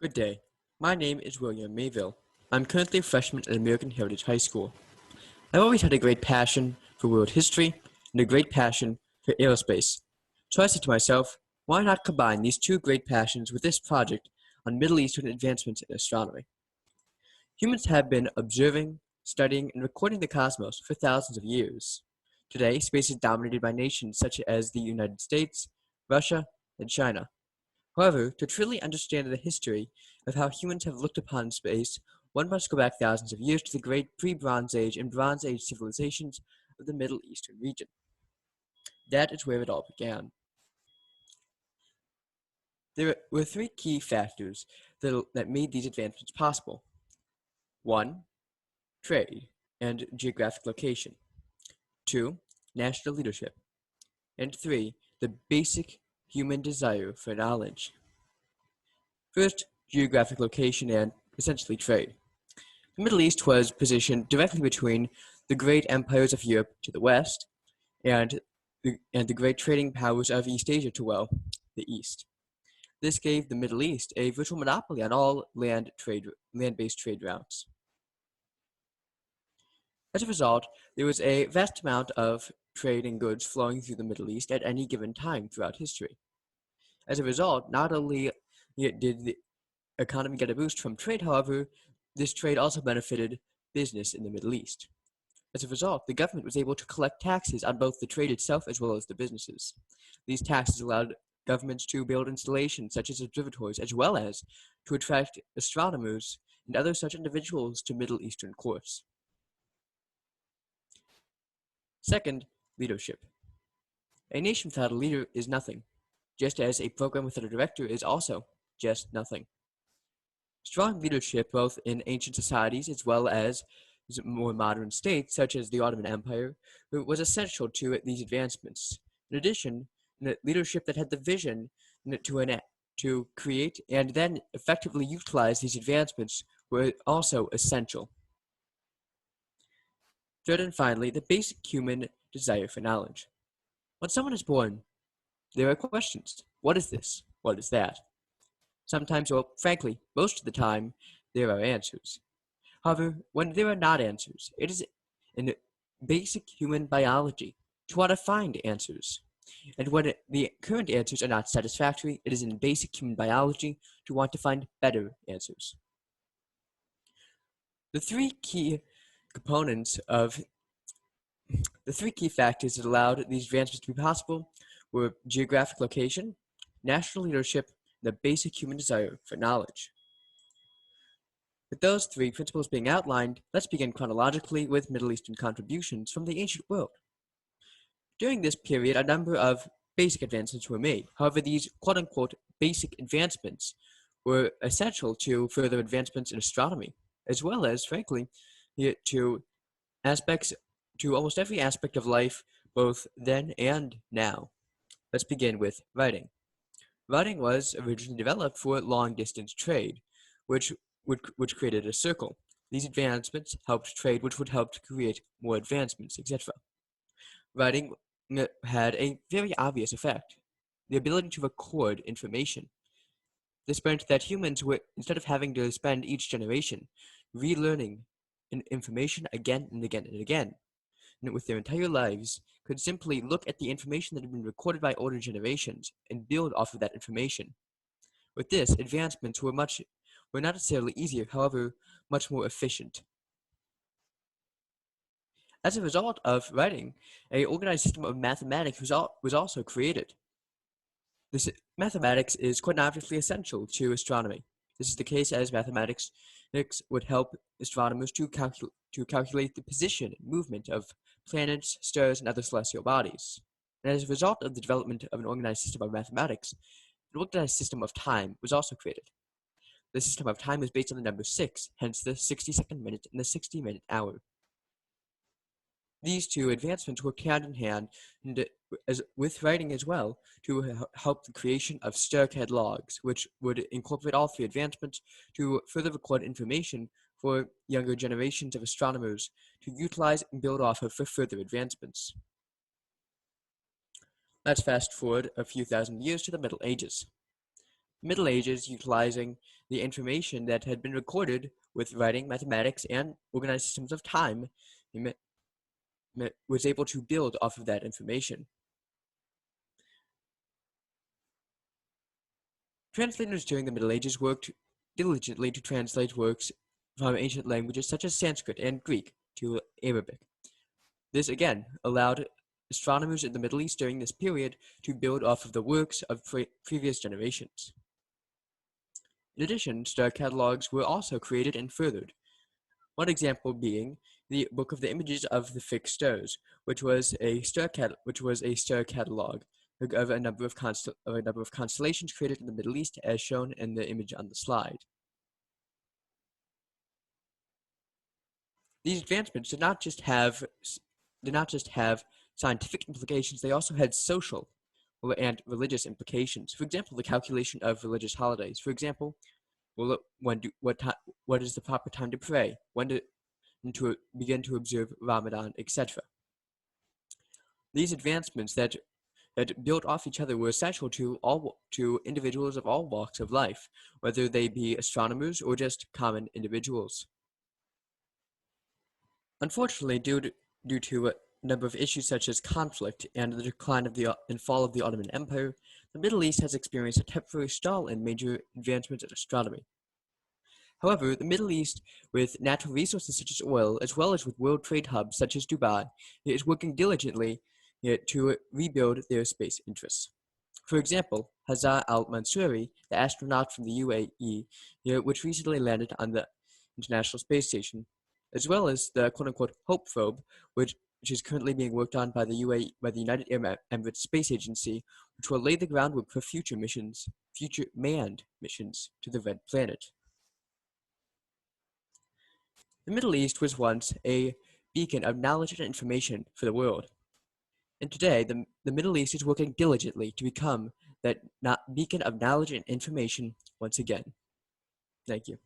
Good day. My name is William Mayville. I'm currently a freshman at American Heritage High School. I've always had a great passion for world history and a great passion for aerospace. So I said to myself, why not combine these two great passions with this project on Middle Eastern advancements in astronomy? Humans have been observing, studying, and recording the cosmos for thousands of years. Today, space is dominated by nations such as the United States, Russia, and China. However, to truly understand the history of how humans have looked upon space, one must go back thousands of years to the great pre-Bronze Age and Bronze Age civilizations of the Middle Eastern region. That is where it all began. There were three key factors that made these advancements possible. One, trade and geographic location. Two, national leadership. And three, the basic human desire for knowledge. First, geographic location and essentially trade. The Middle East was positioned directly between the great empires of Europe to the west and the great trading powers of East Asia to, well, the east. This gave the Middle East a virtual monopoly on all land-based trade routes. As a result, there was a vast amount of trade and goods flowing through the Middle East at any given time throughout history. As a result, not only did the economy get a boost from trade, however, this trade also benefited business in the Middle East. As a result, the government was able to collect taxes on both the trade itself as well as the businesses. These taxes allowed governments to build installations such as observatories, as well as to attract astronomers and other such individuals to Middle Eastern courts. Second, leadership. A nation without a leader is nothing, just as a program without a director is also just nothing. Strong leadership, both in ancient societies as well as more modern states, such as the Ottoman Empire, was essential to these advancements. In addition, leadership that had the vision to create and then effectively utilize these advancements were also essential. Third and finally, the basic human desire for knowledge. When someone is born, there are questions. What is this? What is that? Sometimes, or frankly, most of the time, there are answers. However, when there are not answers, it is in basic human biology to want to find answers. And when the current answers are not satisfactory, it is in basic human biology to want to find better answers. The three key factors that allowed these advancements to be possible were geographic location, national leadership, and the basic human desire for knowledge. With those three principles being outlined, let's begin chronologically with Middle Eastern contributions from the ancient world. During this period, a number of basic advancements were made. However, these quote-unquote basic advancements were essential to further advancements in astronomy, as well as, frankly, to almost every aspect of life, both then and now. Let's begin with writing. Writing was originally developed for long-distance trade, which created a circle. These advancements helped trade, which would help to create more advancements, etc. Writing had a very obvious effect: the ability to record information. This meant that humans were, instead of having to spend each generation relearning information again and again and again, and with their entire lives, could simply look at the information that had been recorded by older generations and build off of that information. With this, advancements were not necessarily easier, however, much more efficient. As a result of writing, an organized system of mathematics was also created. This mathematics is quite obviously essential to astronomy. This is the case as mathematics would help astronomers to calculate the position and movement of planets, stars, and other celestial bodies. And as a result of the development of an organized system of mathematics, an organized system of time was also created. The system of time is based on the number 6, hence the 60-second minute and the 60-minute hour. These two advancements worked hand in hand with writing as well to help the creation of star catalogs, which would incorporate all three advancements to further record information for younger generations of astronomers to utilize and build off of for further advancements. Let's fast forward a few thousand years to the Middle Ages. Middle Ages, utilizing the information that had been recorded with writing, mathematics, and organized systems of time, was able to build off of that information. Translators during the Middle Ages worked diligently to translate works from ancient languages such as Sanskrit and Greek to Arabic. This again allowed astronomers in the Middle East during this period to build off of the works of previous generations. In addition, star catalogs were also created and furthered. One example being the Book of the Images of the Fixed Stars, which was a star catalog of a number of constellations created in the Middle East, as shown in the image on the slide. These advancements did not just have scientific implications; they also had social and religious implications. For example, the calculation of religious holidays. For example, what is the proper time to pray? When to begin to observe Ramadan, etc. These advancements that built off each other were essential to individuals of all walks of life, whether they be astronomers or just common individuals. Unfortunately, due to a number of issues such as conflict and the decline of and fall of the Ottoman Empire, the Middle East has experienced a temporary stall in major advancements in astronomy. However, the Middle East, with natural resources such as oil, as well as with world trade hubs such as Dubai, is working diligently to rebuild their space interests. For example, Hazza al-Mansouri, the astronaut from the UAE, which recently landed on the International Space Station, as well as the quote-unquote Hope probe, which is currently being worked on by the United Arab Emirates Space Agency, which will lay the groundwork for future manned missions to the Red Planet. The Middle East was once a beacon of knowledge and information for the world. And today, the Middle East is working diligently to become that beacon of knowledge and information once again. Thank you.